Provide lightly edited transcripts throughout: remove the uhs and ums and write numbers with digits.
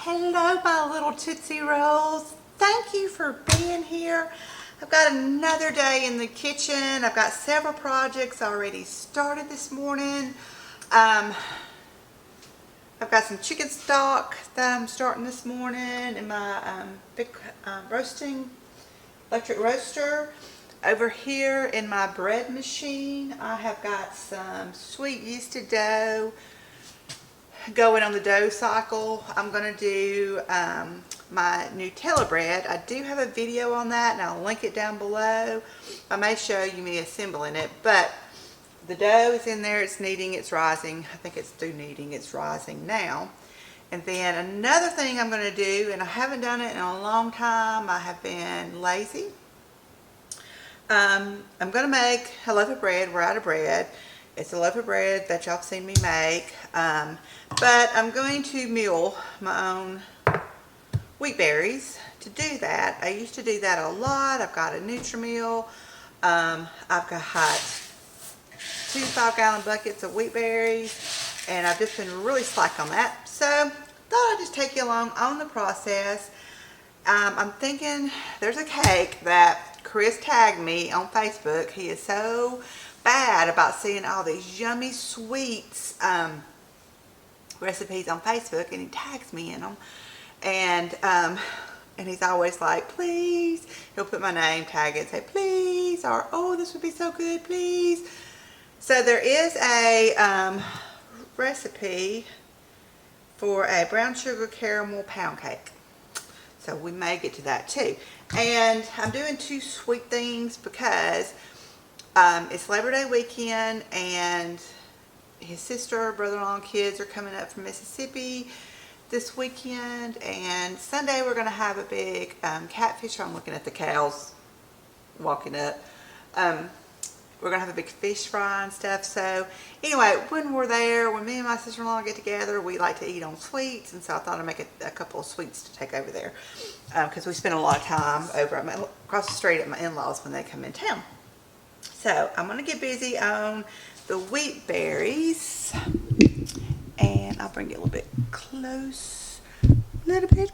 Hello, my little Tootsie Rolls. Thank you for being here. I've got another day in the kitchen. I've got several projects already started this morning. I've got some chicken stock that I'm starting this morning in my big roasting electric roaster. Over here in my bread machine, I have got some sweet yeasted dough going on the dough cycle. I'm going to do my Nutella bread. I do have a video on that and I'll link it down below. I may show you me assembling it, but the dough is in there, it's kneading, it's rising. I think it's through kneading, it's rising now. And then another thing I'm going to do, and I haven't done it in a long time, I have been lazy. I'm going to make a loaf of bread. We're out of bread. It's a loaf of bread that y'all have seen me make. But I'm going to mill my own wheat berries. To do that, I used to do that a lot. I've got a Nutri-Mill. I've got 2 5-gallon buckets of wheat berries, and I've just been really slack on that. So thought I'd just take you along on the process. I'm thinking there's a cake that Chris tagged me on Facebook. He is so bad about seeing all these yummy sweets recipes on Facebook, and he tags me in them, and he's always like, please, he'll put my name, tag it, say please, or oh, this would be so good, please. So there is a recipe for a brown sugar caramel pound cake, so we may get to that too. And I'm doing 2 sweet things because it's Labor Day weekend, and his sister, brother-in-law, and kids are coming up from Mississippi this weekend, and Sunday we're going to have a big catfish. I'm looking at the cows walking up. We're going to have a big fish fry and stuff. So anyway, when we're there, when me and my sister-in-law get together, we like to eat on sweets, and so I thought I'd make a couple of sweets to take over there, because we spend a lot of time over across the street at my in-laws when they come in town. So I'm going to get busy on the wheat berries, and I'll bring it a little bit close,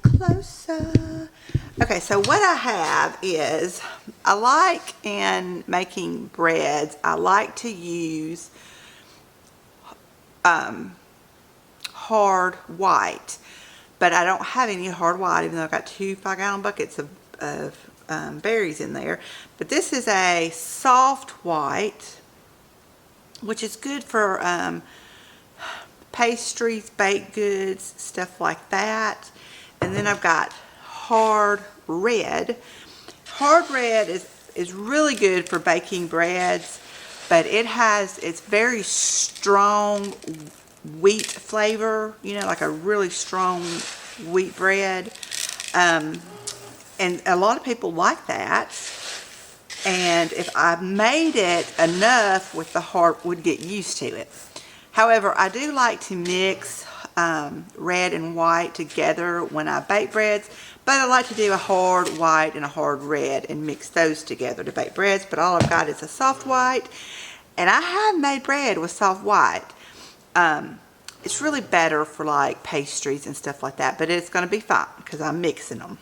closer. Okay, so what I have is, I like in making breads, I like to use hard white, but I don't have any hard white, even though I've got 2 5-gallon buckets of berries in there. But this is a soft white, which is good for pastries, baked goods, stuff like that. And then I've got hard red. Hard red is really good for baking breads, but it's very strong wheat flavor, you know, like a really strong wheat bread. And a lot of people like that. And if I made it enough with the hard, would get used to it. However, I do like to mix red and white together when I bake breads, but I like to do a hard white and a hard red and mix those together to bake breads. But all I've got is a soft white, and I have made bread with soft white. It's really better for like pastries and stuff like that, but it's going to be fine because I'm mixing them.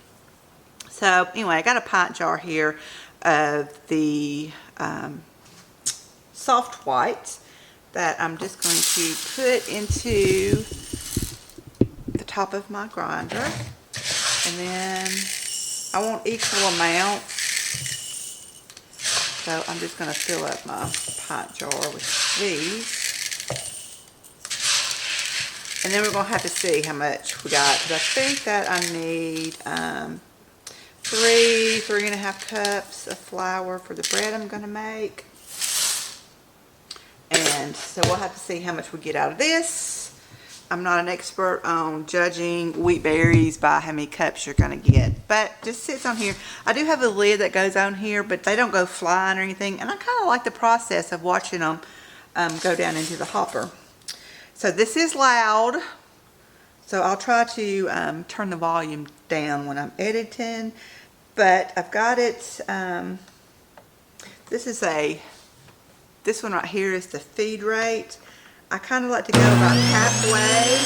So anyway, I got a pint jar here of the soft white that I'm just going to put into the top of my grinder, and then I want equal amounts, so I'm just going to fill up my pint jar with these, and then we're going to have to see how much we got, because I think that I need 3.5 cups of flour for the bread I'm going to make. And so we'll have to see how much we get out of this. I'm not an expert on judging wheat berries by how many cups you're going to get, but just sits on here. I do have a lid that goes on here, but they don't go flying or anything, and I kind of like the process of watching them go down into the hopper. So this is loud, so I'll try to turn the volume down when I'm editing, but I've got it. This one right here is the feed rate. I kind of like to go about halfway.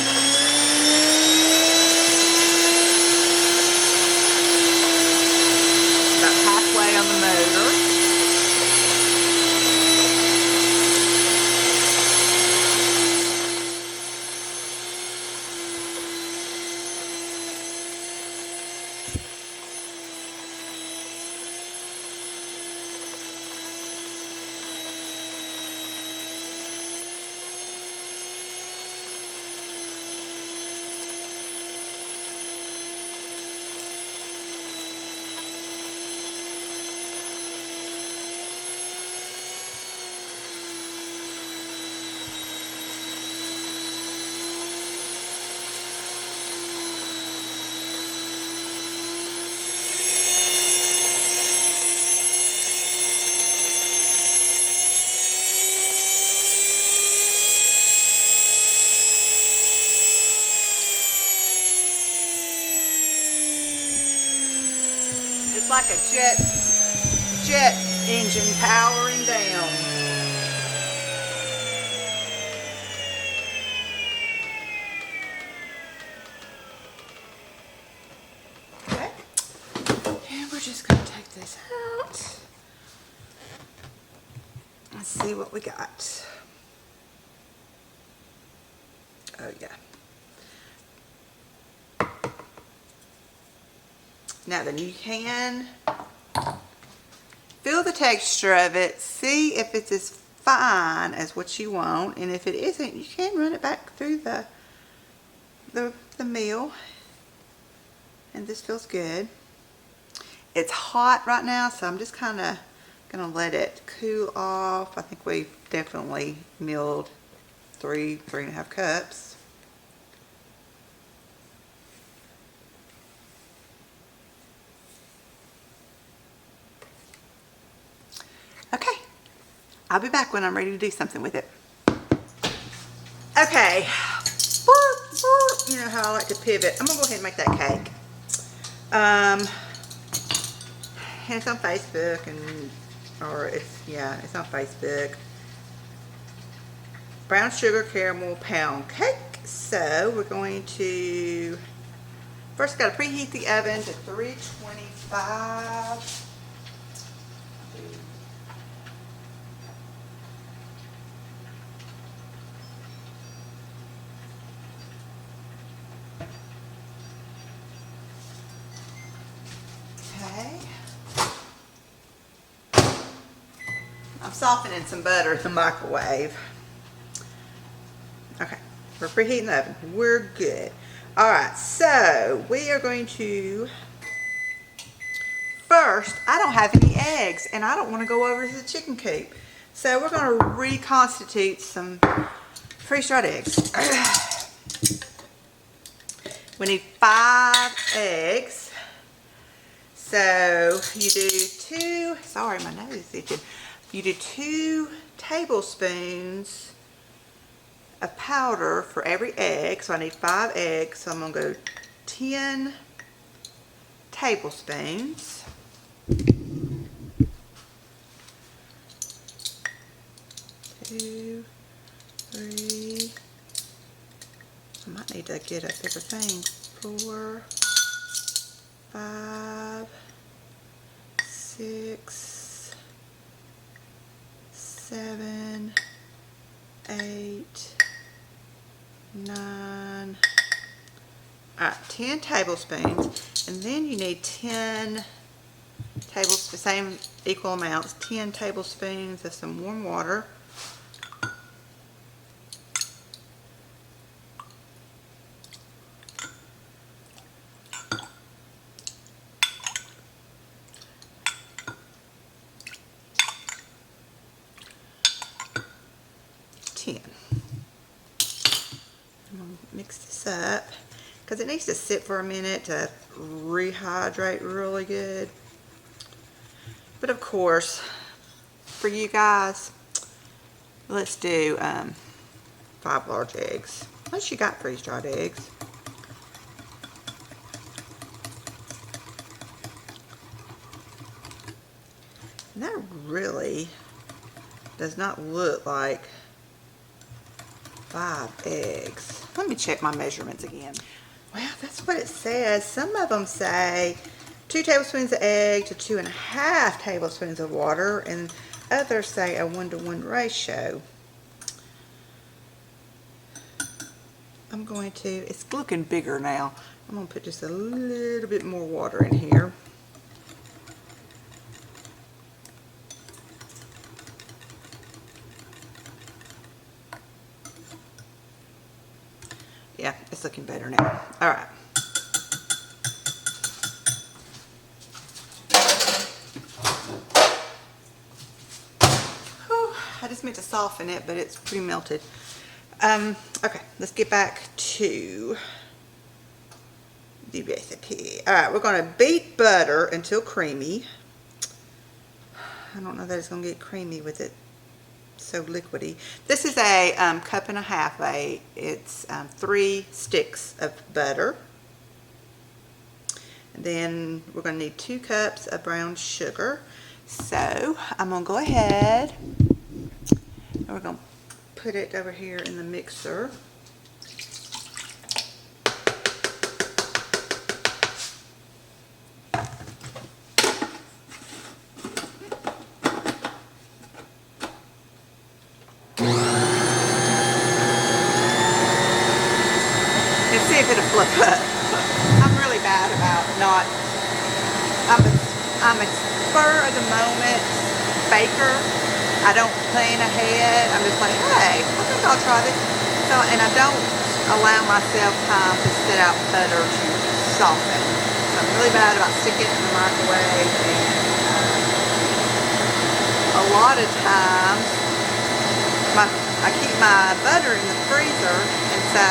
It's like a jet engine powering down. Okay. And we're just going to take this out. Let's see what we got. Oh yeah. Now then, you can feel the texture of it, see if it's as fine as what you want, and if it isn't, you can run it back through the meal, and this feels good. It's hot right now, so I'm just kind of gonna let it cool off. I think we've definitely milled three and a half cups. Okay, I'll be back when I'm ready to do something with it. Okay, you know how I like to pivot. I'm gonna go ahead and make that cake. And it's on Facebook, it's on Facebook. Brown sugar caramel pound cake. So we're going to first got to preheat the oven to 325. Okay. I'm softening some butter in the microwave. Okay, we're preheating the oven. We're good. All right, so we are going to first, I don't have any eggs and I don't want to go over to the chicken coop. So we're going to reconstitute some freeze-dried eggs. We need 5 eggs. So you do 2, sorry, my nose is itching. You do 2 tablespoons of powder for every egg. So I need 5 eggs. So I'm going to go 10 tablespoons. 2, 3. I might need to get a bigger thing. 4, 5, 6, 7, 8, 9. All right, 10 tablespoons, and then you need 10 tablespoons, same equal amounts, 10 tablespoons of some warm water. I'm going to mix this up because it needs to sit for a minute to rehydrate really good. But of course, for you guys, let's do 5 large eggs. Unless you got freeze-dried eggs. And that really does not look like 5 eggs. Let me check my measurements again. Well, that's what it says. Some of them say 2 tablespoons of egg to 2.5 tablespoons of water, and others say a 1-to-1 ratio. I'm going to, it's looking bigger now. I'm going to put just a little bit more water in here. Yeah, it's looking better now. All right. Whew, I just meant to soften it, but it's pretty melted. Okay, let's get back to the recipe. All right, we're going to beat butter until creamy. I don't know that it's going to get creamy with it so liquidy. This is a 1.5 cups. It's 3 sticks of butter. And then we're going to need 2 cups of brown sugar. So I'm going to go ahead and we're going to put it over here in the mixer. And see if it'll flip up. I'm really bad about not, I'm a spur of the moment baker. I don't plan ahead. I'm just like, hey, I think I'll try this. So, and I don't allow myself time to sit out butter to soften. So I'm really bad about sticking it in the microwave. And a lot of times, I keep my butter in the freezer, and so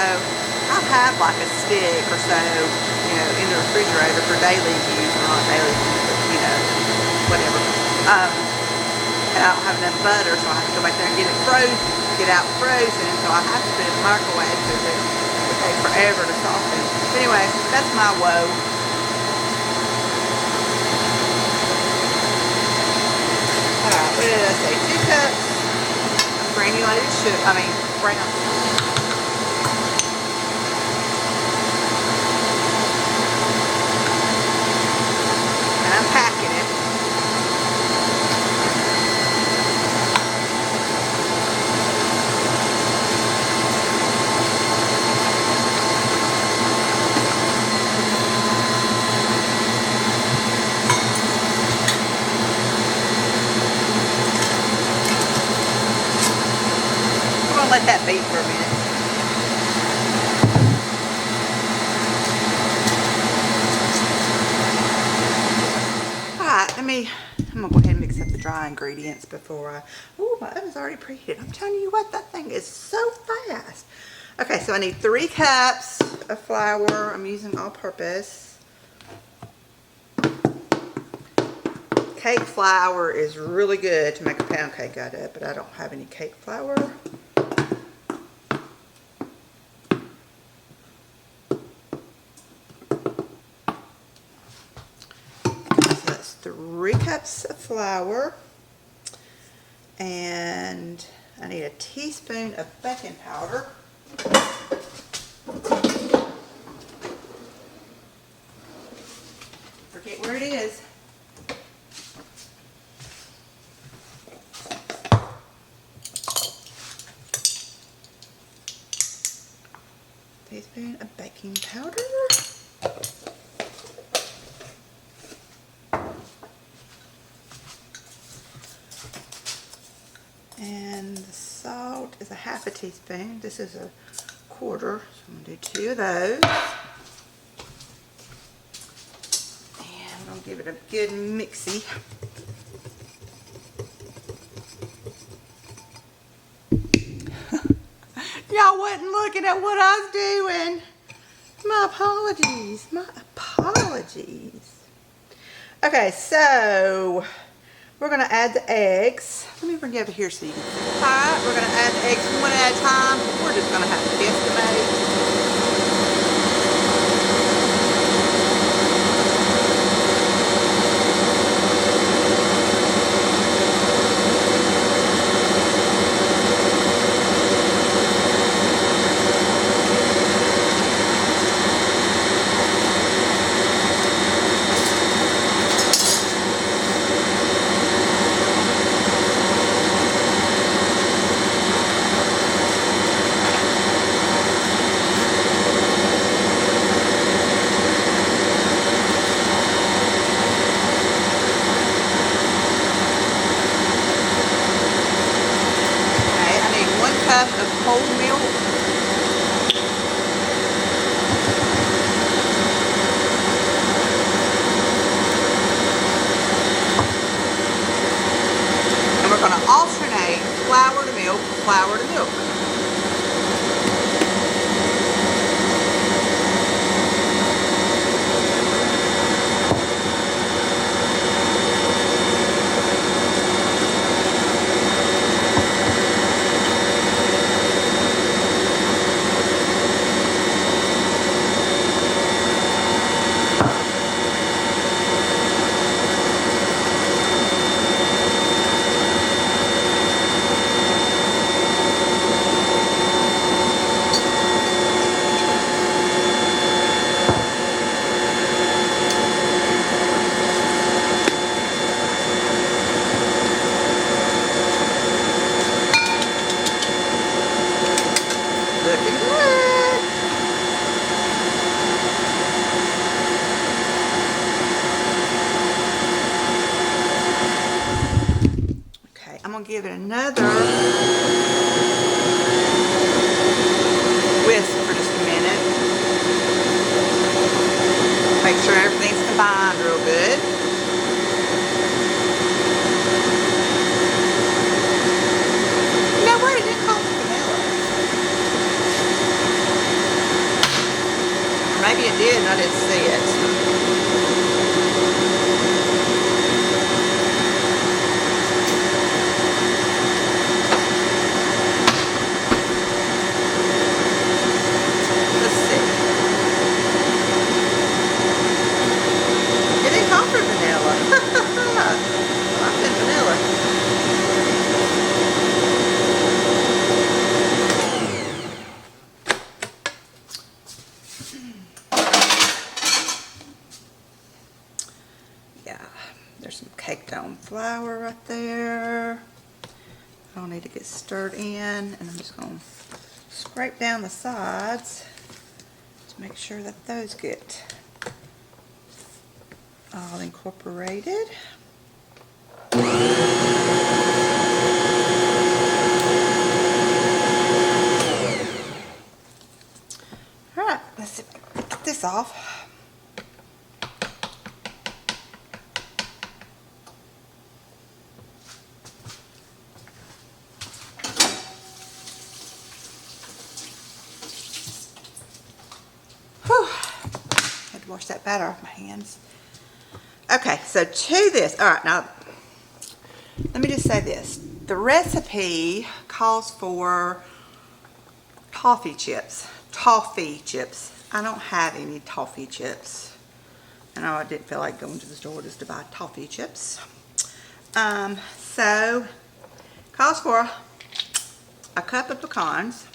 I'll have like a stick or so, you know, in the refrigerator for daily use, or not daily use, but, you know, whatever. And I don't have enough butter, so I have to go back there and get it frozen, get out frozen, so I have to put it in the microwave because it takes forever to soften. But anyway, that's my woe. Alright, what did I say? 2 cups of granulated sugar, brown. And I'm packing it. Let that beat for a minute. Alright, I'm gonna go ahead and mix up the dry ingredients before my oven's already preheated. I'm telling you what, that thing is so fast. Okay, so I need 3 cups of flour. I'm using all-purpose. Cake flour is really good to make a pound cake out of, but I don't have any cake flour. So that's 3 cups of flour, and I need a teaspoon of baking powder. Forget where it is. Teaspoon of baking powder. And the salt is a half a teaspoon. This is a quarter, so I'm going to do 2 of those. And I'm going to give it a good mixy. Y'all wasn't looking at what I was doing. My apologies. My apologies. Okay, so we're going to add the eggs. Let me bring you over here so you can see. Alright, we're going to add the eggs one at a time. We're just going to have to guesstimate. Cup of whole milk. And we're going to alternate flour to milk, flour to milk. give it another whisk for just a minute. Make sure everything's combined real good. You know what? It didn't call for vanilla. Or maybe it did and I didn't see it. Yeah, there's some caked on flour right there. I'll need to get stirred in, and I'm just going to scrape down the sides to make sure that those get all incorporated. Alright, let's see if I can get this off. Wash that batter off my hands. Okay, so to this, all right, now let me just say this. The recipe calls for toffee chips. Toffee chips. I don't have any toffee chips. I know I didn't feel like going to the store just to buy toffee chips. So, calls for a cup of pecans.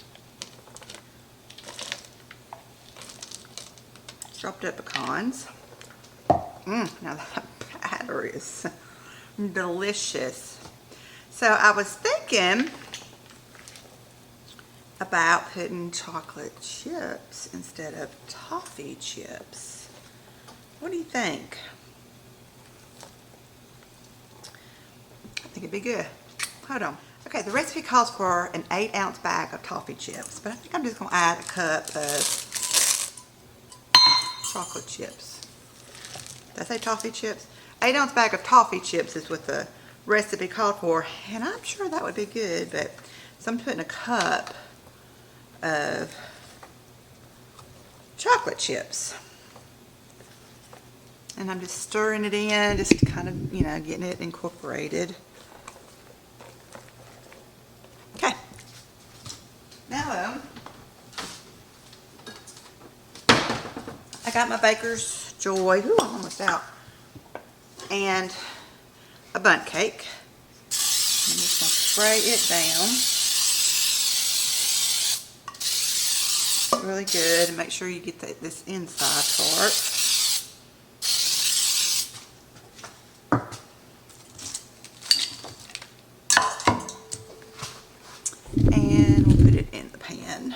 Chopped up pecans. Now that batter is delicious. So I was thinking about putting chocolate chips instead of toffee chips. What do you think? I think it'd be good. Hold on. Okay, the recipe calls for an 8-ounce bag of toffee chips, but I think I'm just going to add a cup of chocolate chips. Did I say toffee chips? 8-ounce bag of toffee chips is what the recipe called for, and I'm sure that would be good, but so I'm putting a cup of chocolate chips. And I'm just stirring it in, just kind of, you know, getting it incorporated. Okay. Now, I got my Baker's Joy, ooh, I'm almost out, and a Bundt cake. I'm just going to spray it down really good and make sure you get this inside part. And we'll put it in the pan.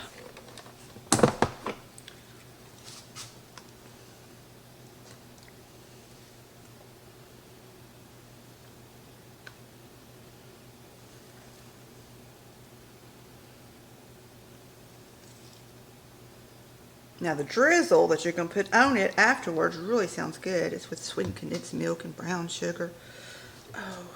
Now the drizzle that you're going to put on it afterwards really sounds good. It's with sweetened condensed milk and brown sugar. Oh.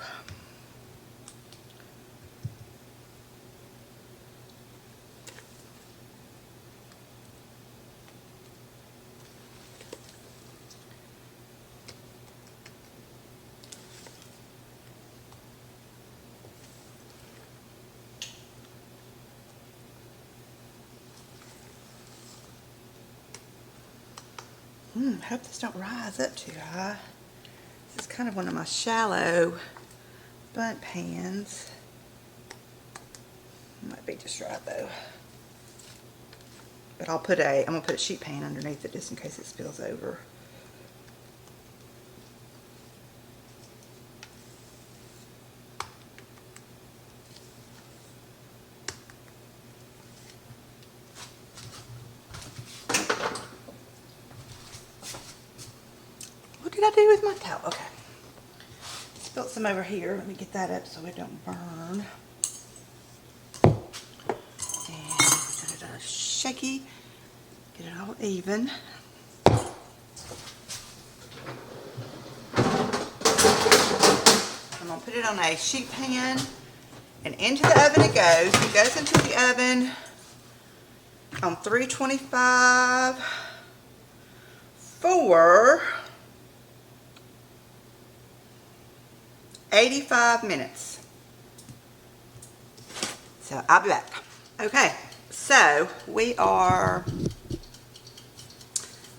I hope this don't rise up too high. This is kind of one of my shallow Bundt pans. Might be just right though. But I'm gonna put a sheet pan underneath it just in case it spills over. What did I do with my towel? Okay. Spilt some over here. Let me get that up so it don't burn. And give it a shaky. Get it all even. I'm going to put it on a sheet pan. And into the oven it goes. It goes into the oven on 325 for 85 minutes. So I'll be back. Okay, so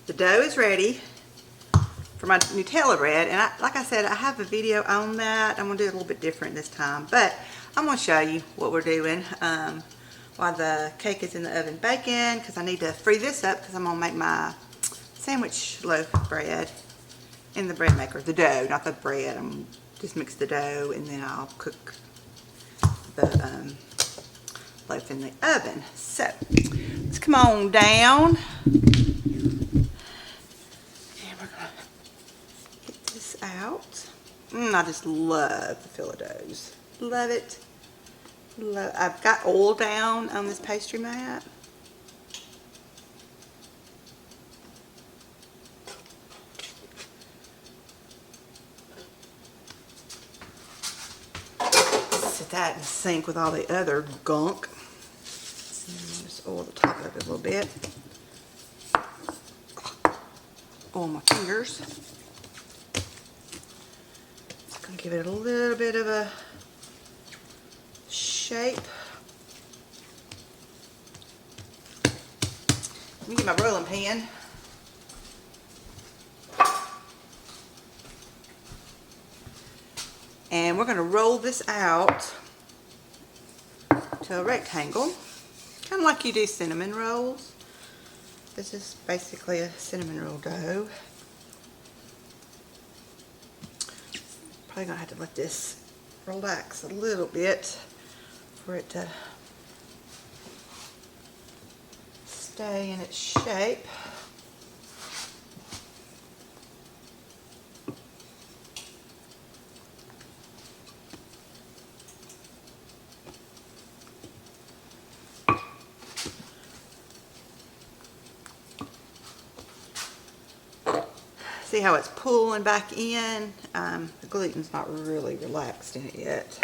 the dough is ready for my Nutella bread. And like I said, I have a video on that. I'm going to do it a little bit different this time. But I'm going to show you what we're doing while the cake is in the oven baking, because I need to free this up because I'm going to make my sandwich loaf bread in the bread maker. The dough, not the bread. I'm just mix the dough and then I'll cook the loaf in the oven. So let's come on down. And we're going to get this out. I just love the feel of doughs. Love it. I've got oil down on this pastry mat. Set that in the sink with all the other gunk. Just oil the top of it a little bit. Oil my fingers. Gonna give it a little bit of a shape. Let me get my rolling pin. And we're going to roll this out to a rectangle, kind of like you do cinnamon rolls. This is basically a cinnamon roll dough. Probably going to have to let this relax a little bit for it to stay in its shape. See how it's pulling back in? The gluten's not really relaxed in it yet.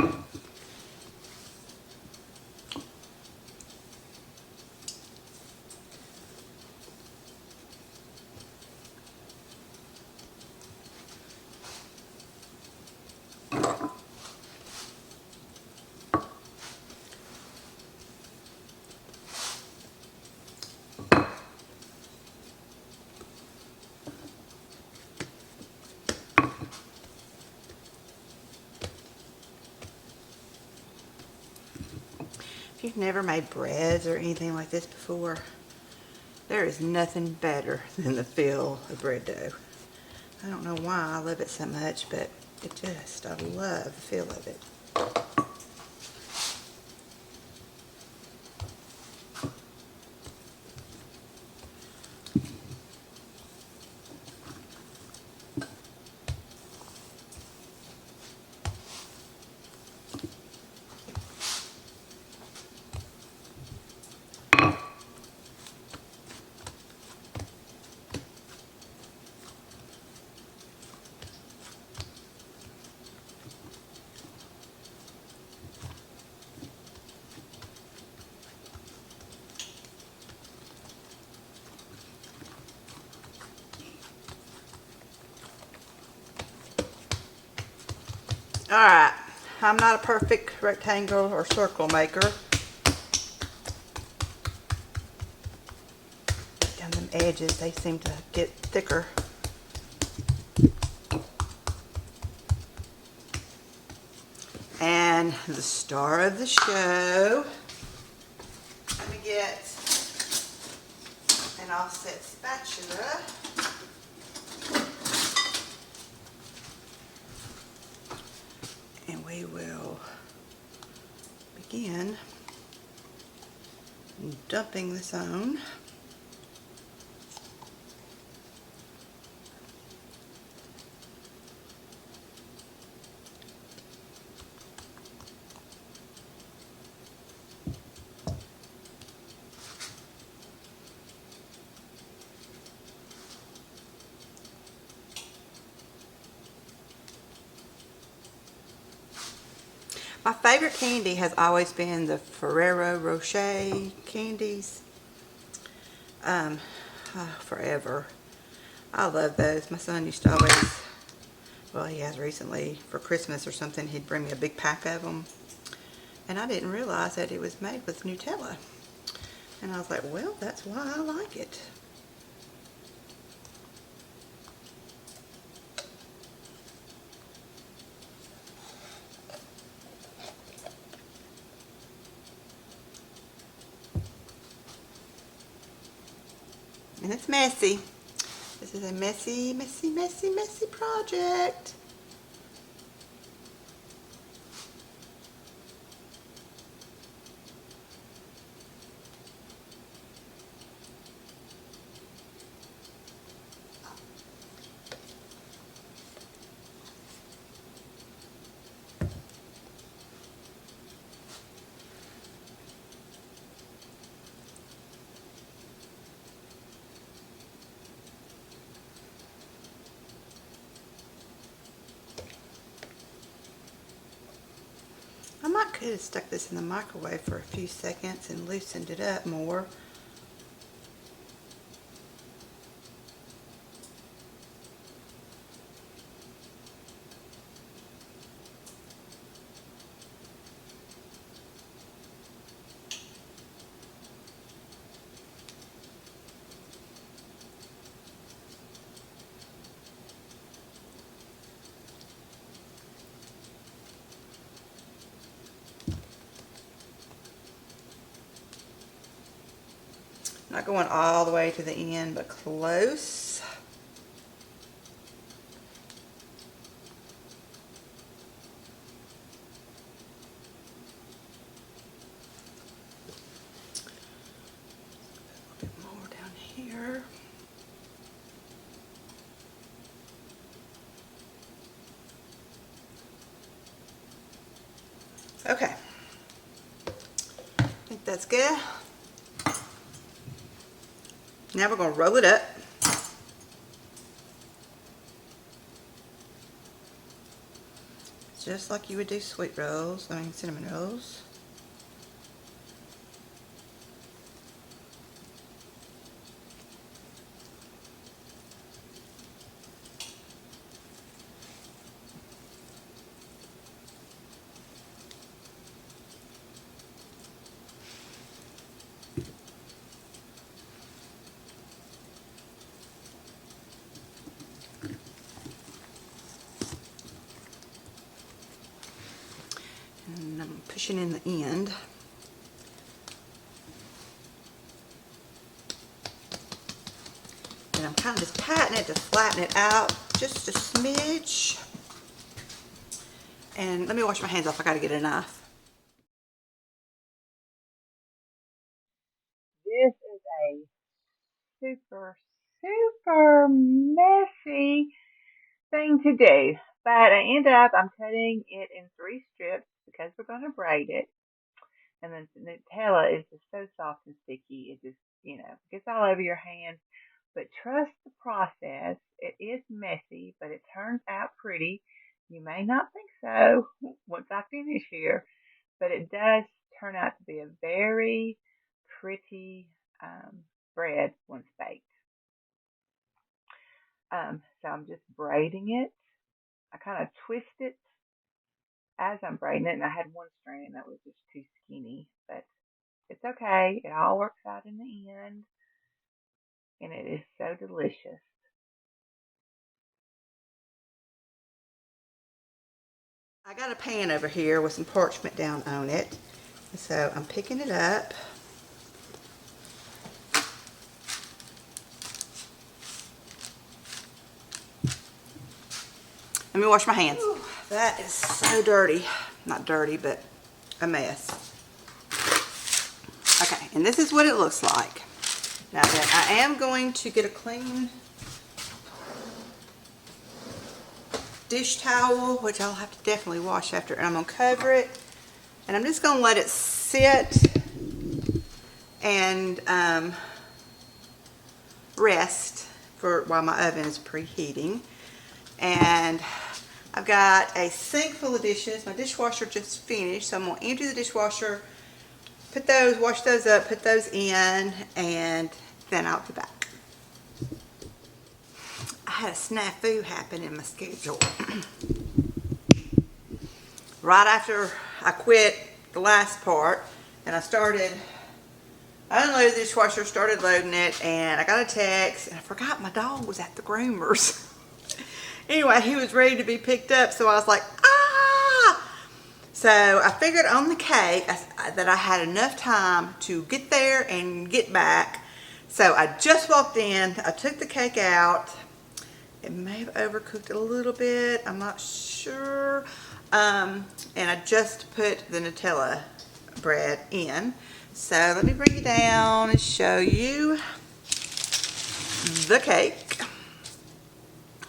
If you've never made breads or anything like this before, there is nothing better than the feel of bread dough. I don't know why I love it so much, but I love the feel of it. Alright, I'm not a perfect rectangle or circle maker. Down them edges, they seem to get thicker. And the star of the show, let me get an offset spatula. And we will begin dumping this on. My favorite candy has always been the Ferrero Rocher candies. Forever. I love those. My son used to always, well, he has recently, for Christmas or something, he'd bring me a big pack of them. And I didn't realize that it was made with Nutella. And I was like, well, that's why I like it. And it's messy. This is a messy, messy, messy, messy project. I could have stuck this in the microwave for a few seconds and loosened it up more. Not going all the way to the end, but close. A bit more down here. Okay. I think that's good. Now we're going to roll it up. Just like you would do sweet rolls, cinnamon rolls. And I'm pushing in the end. And I'm kind of just patting it to flatten it out just a smidge. And let me wash my hands off. I got to get a knife. This is a super, super messy thing to do. But I'm cutting it in 3 strips because we're going to braid it. And then the Nutella is just so soft and sticky. It just, gets all over your hands. But trust the process. It is messy, but it turns out pretty. You may not think so once I finish here, but it does turn out to be a very pretty bread once baked. So I'm just braiding it. I kind of twist it as I'm braiding it, and I had one strand that was just too skinny, but it's okay. It all works out in the end, and it is so delicious. I got a pan over here with some parchment down on it, so I'm picking it up. Let me wash my hands. Ooh, that is so dirty. Not dirty, but a mess. Okay, and this is what it looks like. Now then, I am going to get a clean dish towel, which I'll have to definitely wash after, and I'm going to cover it. And I'm just going to let it sit and rest for while my oven is preheating. And I've got a sink full of dishes. My dishwasher just finished, so I'm going to empty the dishwasher, put those, wash those up, put those in, and then I'll be back. I had a snafu happen in my schedule. Right after I quit the last part, and I unloaded the dishwasher, started loading it, and I got a text, and I forgot my dog was at the groomers. Anyway, he was ready to be picked up, so I was like, ah! So I figured on the cake that I had enough time to get there and get back. So I just walked in, I took the cake out. It may have overcooked a little bit, I'm not sure. And I just put the Nutella bread in. So let me bring you down and show you the cake.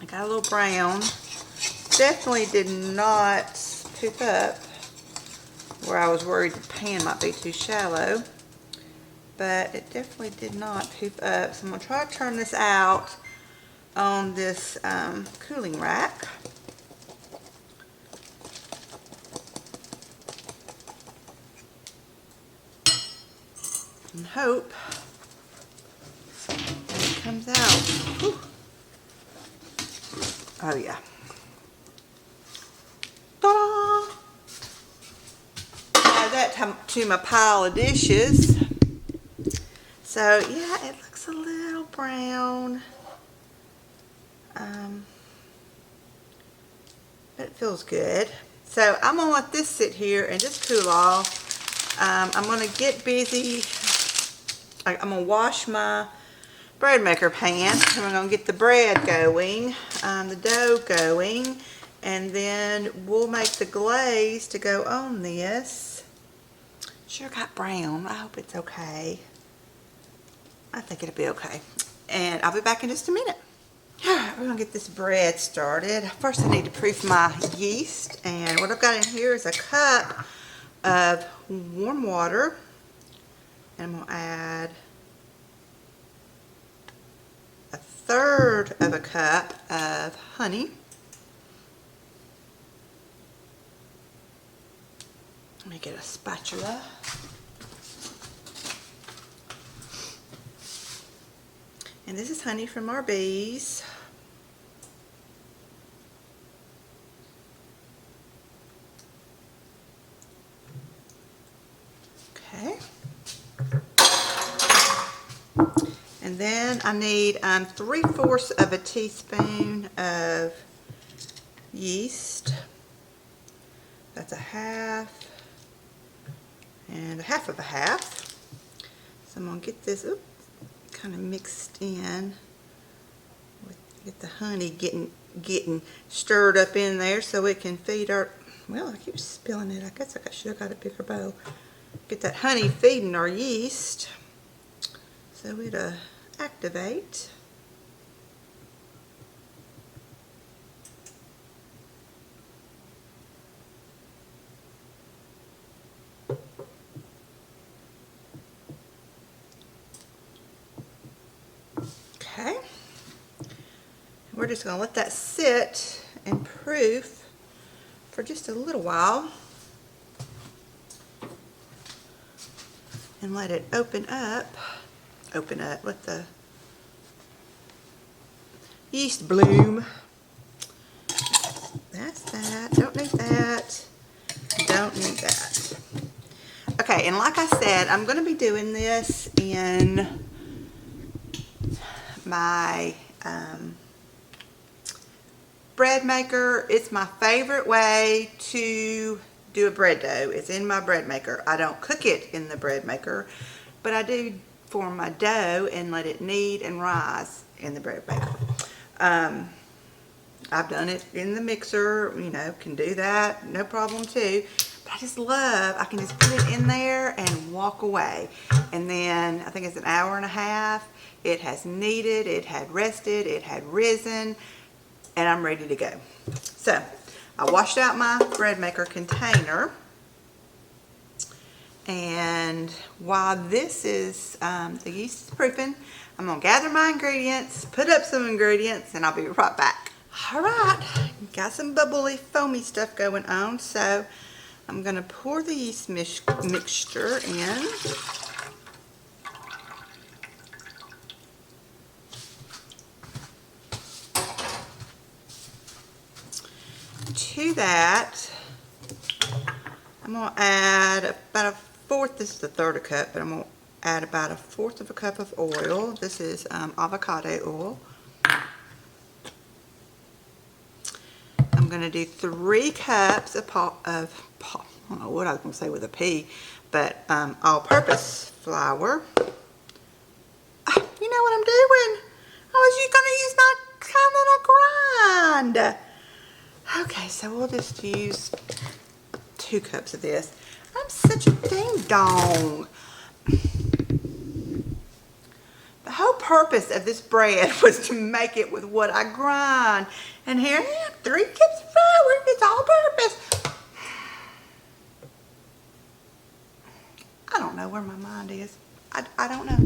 I got a little brown. Definitely did not poof up where I was worried the pan might be too shallow. But it definitely did not poof up. So I'm going to try to turn this out on this cooling rack. And hope that it comes out. Whew. Oh yeah. Ta-da! Add that to my pile of dishes. So yeah, it looks a little brown. But it feels good. So I'm gonna let this sit here and just cool off. I'm gonna get busy. I'm gonna wash my bread maker pan, and we're gonna get the bread going, the dough going, and then we'll make the glaze to go on this. Sure got brown. I hope it's okay. I think it'll be okay. And I'll be back in just a minute. Alright, we're gonna get this bread started. First I need to proof my yeast, and what I've got in here is a cup of warm water. And I'm going to add a third of a cup of honey. Let me get a spatula. And this is honey from our bees. Okay. And then I need 3/4 of a teaspoon of yeast. That's a half and a half of a half. So I'm going to get this kind of mixed in. Get the honey getting stirred up in there so it can feed our, well, I keep spilling it. I guess I should have got a bigger bowl. Get that honey feeding our yeast so it'll activate. Okay. We're just going to let that sit and proof for just a little while and let it open up, let the yeast bloom. That's that. Don't need that. Don't need that. Okay, and like I said, I'm going to be doing this in my bread maker. It's my favorite way to do a bread dough. It's in my bread maker. I don't cook it in the bread maker, but I do form my dough and let it knead and rise in the bread maker. I've done it in the mixer, you know, can do that, no problem too. But I just love, I can just put it in there and walk away. And then I think it's an hour and a half. It has kneaded, it had rested, it had risen, and I'm ready to go. So I washed out my bread maker container. And while this is, the yeast is proofing, I'm going to gather my ingredients, put up some ingredients, and I'll be right back. All right, got some bubbly, foamy stuff going on, so I'm going to pour the yeast mixture in. To that, I'm going to add about a fourth, this is a third of a cup, but I'm going to add about a fourth of a cup of oil. This is avocado oil. I'm going to do 3 cups of I don't know what I was going to say with a P, but all-purpose flour. You know what I'm doing? I was going to use my kind of grind. Okay, so we'll just use 2 cups of this. I'm such a ding-dong. The whole purpose of this bread was to make it with what I grind. And here I have 3 cups of flour. It's all purpose. I don't know where my mind is. I don't know.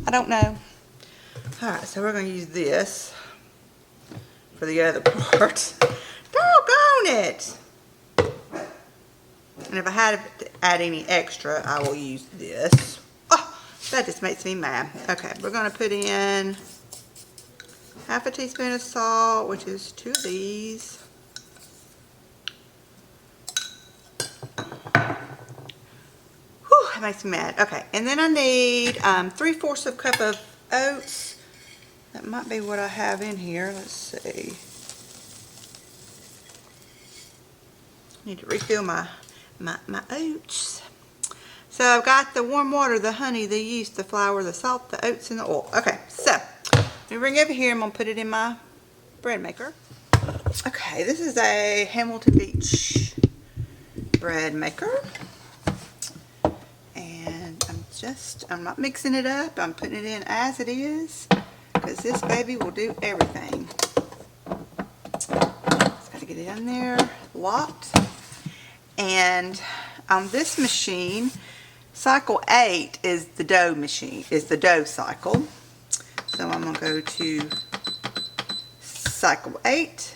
I don't know. Alright, so we're going to use this for the other part. Doggone it! And if I had to add any extra, I will use this. Oh, that just makes me mad. Okay, we're going to put in half a teaspoon of salt, which is 2 of these. Whew, that makes me mad. Okay, and then I need 3/4 of a cup of oats. That might be what I have in here. Let's see. Need to refill my oats. So I've got the warm water, the honey, the yeast, the flour, the salt, the oats, and the oil. Okay, so let me bring it over here. I'm going to put it in my bread maker. Okay, this is a Hamilton Beach bread maker. And I'm not mixing it up. I'm putting it in as it is, because this baby will do everything. Just got to get it in there, locked. And on this machine, cycle 8 is the dough machine, is the dough cycle. So I'm going to go to cycle 8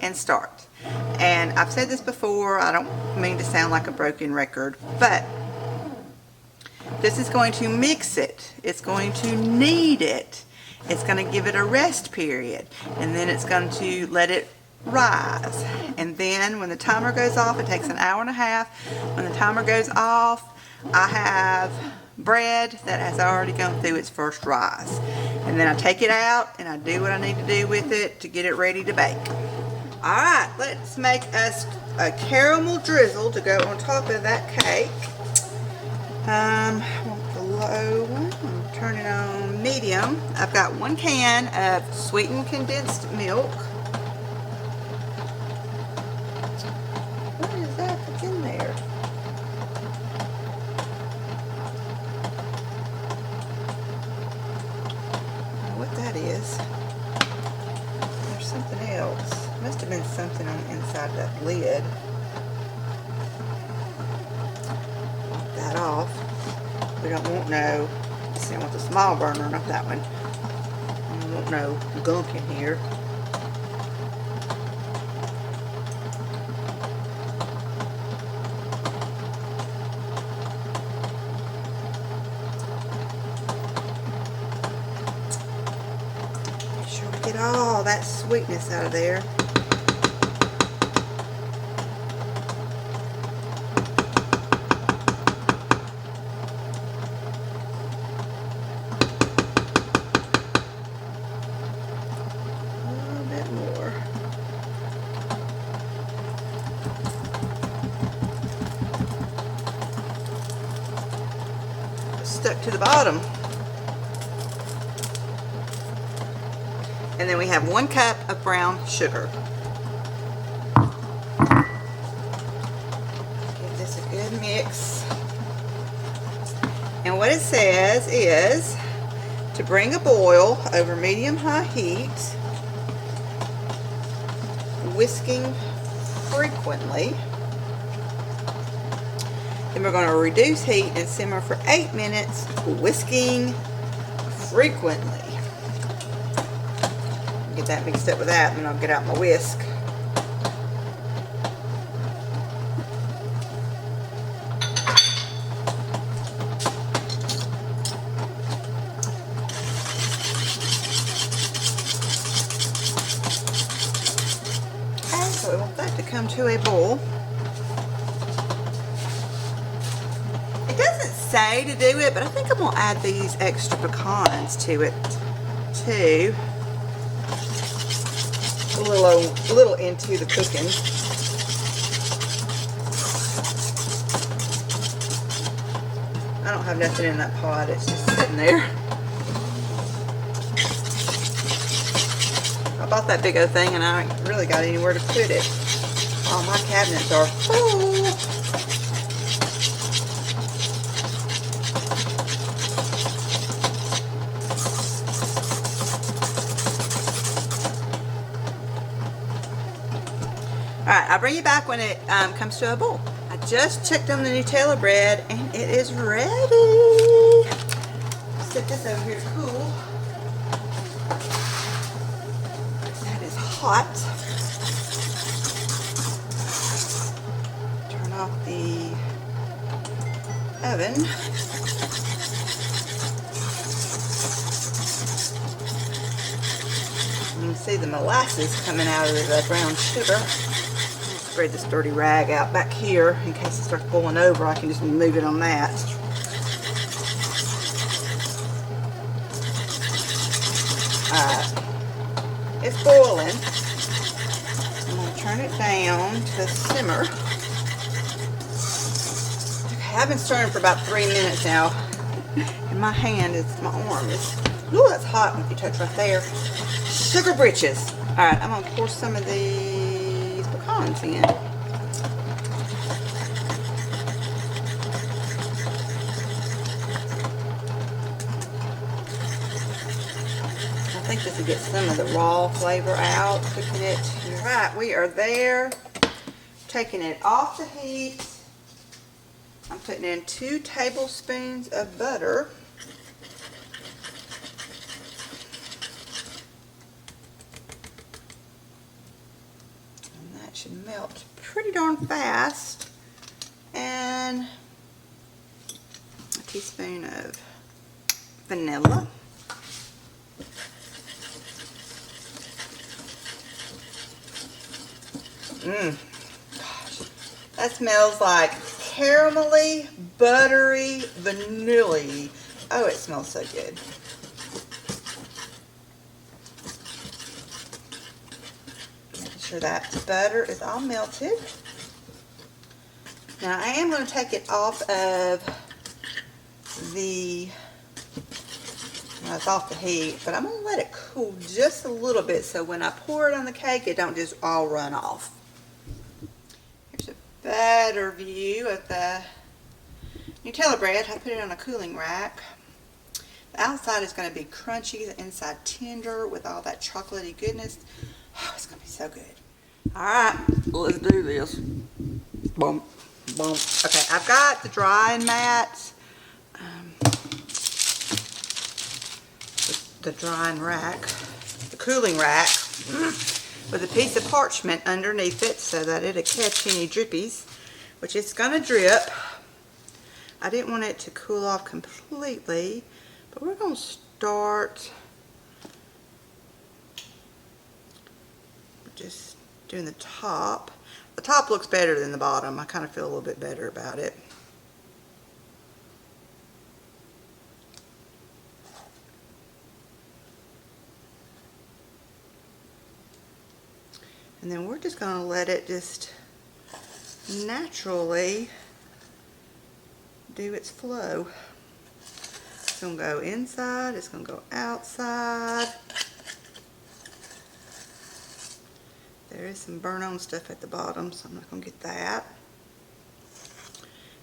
and start. And I've said this before, I don't mean to sound like a broken record, but this is going to mix it. It's going to knead it. It's going to give it a rest period. And then it's going to let it rise. And then when the timer goes off, it takes an hour and a half. When the timer goes off, I have bread that has already gone through its first rise. And then I take it out and I do what I need to do with it to get it ready to bake. Alright, let's make us a caramel drizzle to go on top of that cake. I want the low one. I'm turning on medium. I've got 1 can of sweetened condensed milk. What is that that's in there? I don't know what that is. There's something else. Must have been something on the inside of that lid. Pop that off. We don't want no, let's see, I want the small burner, not that one. I don't want no gunk in here. Make sure we get all that sweetness out of there. Stuck to the bottom. And then we have 1 cup of brown sugar. Give this a good mix. And what it says is to bring a boil over medium-high heat, whisking frequently. Then we're going to reduce heat and simmer for 8 minutes, whisking frequently. get that mixed up with that, and then I'll get out my whisk. Okay, so we want that to come to a boil. It doesn't say to do it, but I think I'm gonna add these extra pecans to it too. A little into the cooking. I don't have nothing in that pot, it's just sitting there. I bought that big old thing and I ain't really got anywhere to put it. All my cabinets are full. Alright, I'll bring you back when it comes to a boil. I just checked on the Nutella bread and it is ready. Set this over here to cool. That is hot. Turn off the oven. You can see the molasses coming out of the brown sugar. Spread this dirty rag out back here in case it starts boiling over. I can just move it on that. Alright, it's boiling. I'm going to turn it down to a simmer. Okay, I've been stirring for about 3 minutes now. And my arm is, ooh, that's hot if you touch right there. Sugar britches. Alright, I'm going to pour some of these pecans in. I think this will get some of the raw flavor out, cooking it. Alright, we are there. Taking it off the heat. I'm putting in 2 tablespoons of butter. And that should melt pretty darn fast. And a teaspoon of vanilla. Gosh, that smells like caramelly, buttery, vanilla-y. Oh, it smells so good. Making sure that butter is all melted. Now I am going to take it off of the, well, it's off the heat, but I'm going to let it cool just a little bit so when I pour it on the cake, it don't just all run off. Here's a better view of the Nutella bread. I put it on a cooling rack. The outside is going to be crunchy, the inside tender with all that chocolatey goodness. Oh, it's going to be so good. Alright, let's do this. Boom, boom. Okay, I've got the drying mats, the drying rack, the cooling rack, with a piece of parchment underneath it so that it'll catch any drippies, which it's going to drip. I didn't want it to cool off completely, but we're going to start just doing the top. The top looks better than the bottom. I kind of feel a little bit better about it. And then we're just going to let it just naturally do its flow. It's going to go inside, it's going to go outside. There is some burn on stuff at the bottom, so I'm not going to get that.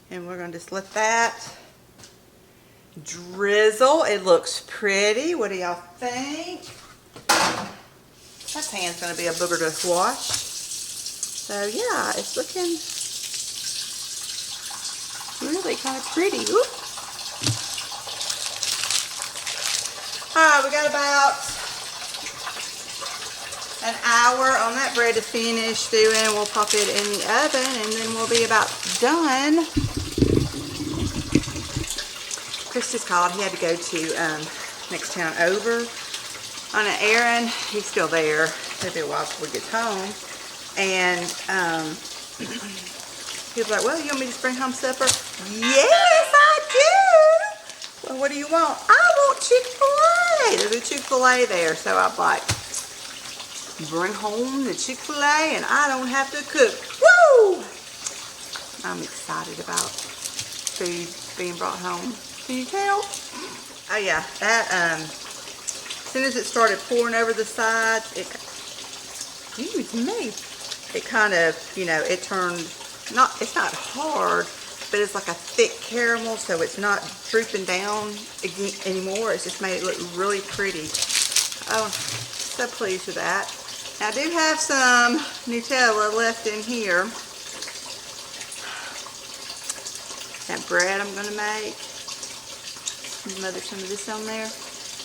And we're going to just let that drizzle. It looks pretty. What do y'all think? That pan's going to be a booger to wash. So yeah, it's looking really kind of pretty. Oop. Alright, we got about flour on that bread to finish stewing. We'll pop it in the oven and then we'll be about done. Chris just called. He had to go to next town over on an errand. He's still there. It'll be a while before he gets home. And he was like, well, you want me to bring home supper? Yes, I do. Well, what do you want? I want Chick-fil-A. There's a Chick-fil-A there. So I'm like, bring home the Chick-fil-A and I don't have to cook. Woo! I'm excited about food being brought home. Can you tell? Oh yeah, that as soon as it started pouring over the sides, excuse me, it kind of, you know, it turned, it's not hard, but it's like a thick caramel, so it's not drooping down anymore. It's just made it look really pretty. Oh, so pleased with that. Now, I do have some Nutella left in here. That bread I'm going to make. Smother some of this on there.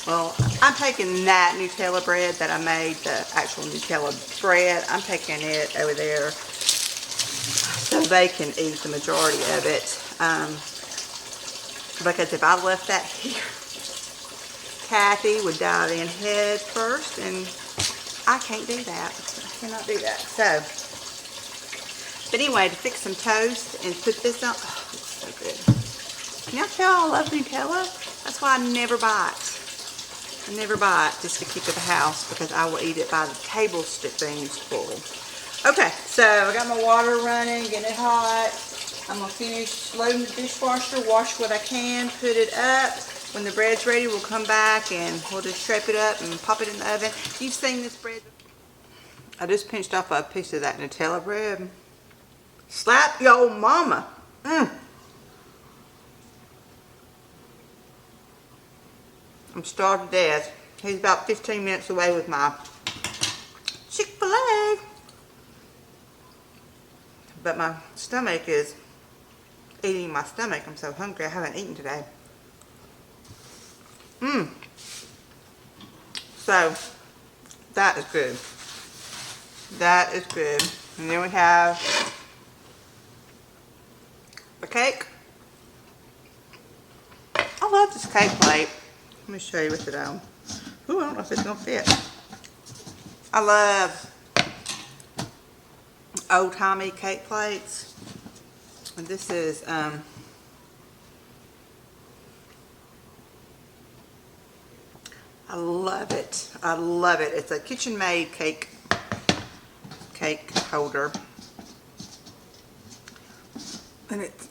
Well, I'm taking that Nutella bread that I made, the actual Nutella bread, I'm taking it over there so they can eat the majority of it. Because if I left that here, Kathy would dive in head first, and I can't do that. I cannot do that. So, but anyway, to fix some toast and put this on, oh, it's so good. Can y'all tell I love Nutella? That's why I never buy it. I never buy it just to keep at the house because I will eat it by the tablespoons full. Okay, so I got my water running, getting it hot. I'm going to finish loading the dishwasher, wash what I can, put it up. When the bread's ready, we'll come back and we'll just strap it up and pop it in the oven. You've seen this bread. I just pinched off a piece of that Nutella bread. Slap your mama. I'm starved to death. He's about 15 minutes away with my Chick-fil-A. But my stomach is eating my stomach. I'm so hungry. I haven't eaten today. So, that is good. That is good. And then we have the cake. I love this cake plate. Let me show you with it on. Ooh, I don't know if it's gonna fit. I love old-timey cake plates. And this is I love it. I love it. It's a kitchen-made cake holder. And it's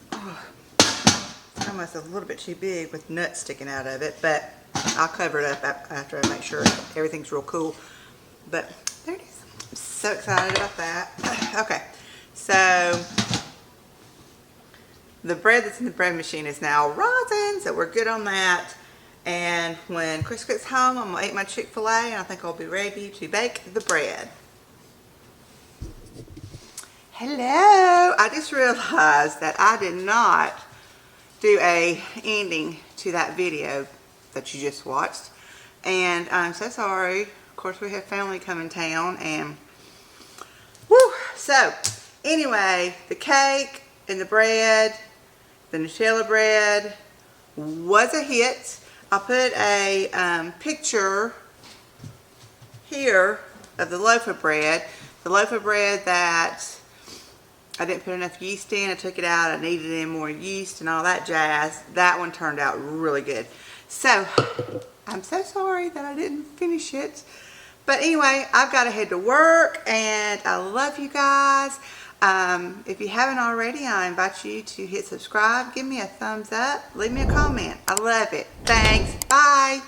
almost a little bit too big with nuts sticking out of it, but I'll cover it up after I make sure everything's real cool. But there it is. I'm so excited about that. Okay, so the bread that's in the bread machine is now rosin, so we're good on that. And when Chris gets home, I'm gonna eat my Chick-fil-A, and I think I'll be ready to bake the bread. Hello, I just realized that I did not do a ending to that video that you just watched, and I'm so sorry. Of course, we have family come in town, and woo. So anyway, the cake and the bread, the Nutella bread was a hit. I'll put a picture here of the loaf of bread. The loaf of bread that I didn't put enough yeast in. I took it out. I needed in more yeast and all that jazz. That one turned out really good. So, I'm so sorry that I didn't finish it. But anyway, I've got to head to work, and I love you guys. If you haven't already, I invite you to hit subscribe. Give me a thumbs up. Leave me a comment. I love it. Thanks. Bye.